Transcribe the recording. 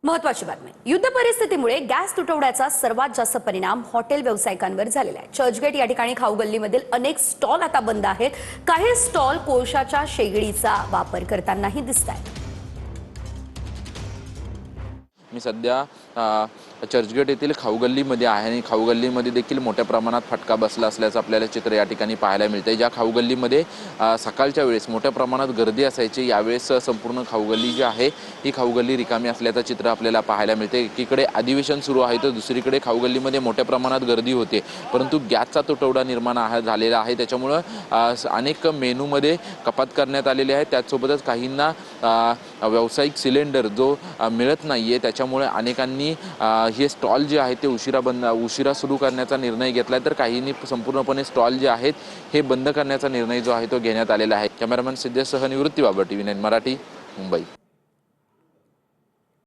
महत्त्वाची बातमी. युद्ध परिस्थितीमुळे गॅस तुटवड्याचा सर्वात जास्त परिणाम हॉटेल व्यावसायिकांवर झालेला आहे. चर्चगेट या ठिकाणी खाऊगल्लीमधील अनेक स्टॉल आता बंद आहेत. काही स्टॉल कोळशाच्या शेगडीचा वापर करतानाही दिसतात. मी सध्या चर्चगेट येथील खाऊगल्लीमध्ये आहे आणि खाऊगल्लीमध्ये देखील मोठ्या प्रमाणात फटका बसला असल्याचं आपल्याला चित्र या ठिकाणी पाहायला मिळते. ज्या खाऊगल्लीमध्ये सकाळच्या वेळेस मोठ्या प्रमाणात गर्दी असायची, यावेळेस संपूर्ण खाऊगल्ली जी आहे ही खाऊगल्ली रिकामी असल्याचं चित्र आपल्याला पाहायला मिळते. एकीकडे अधिवेशन सुरू आहे तर दुसरीकडे खाऊगल्लीमध्ये मोठ्या प्रमाणात गर्दी होते, परंतु गॅसचा तुटवडा निर्माण झालेला आहे. त्याच्यामुळं अनेक मेनूमध्ये कपात करण्यात आलेली आहे. त्याचसोबतच काहींना व्यावसायिक सिलेंडर जो मिळत नाही आहे, त्याच्यामुळे अनेकांनी हे स्टॉल जे आहेत ते उशिरा सुरू करण्याचा निर्णय घेतला, तर काहींनी संपूर्णपणे स्टॉल जे आहेत हे बंद करण्याचा निर्णय जो आहे तो घेण्यात आलेला आहे. कॅमेरामॅन सिद्धेशसह निवृत्ती बाबर, TV9 मराठी, मुंबई.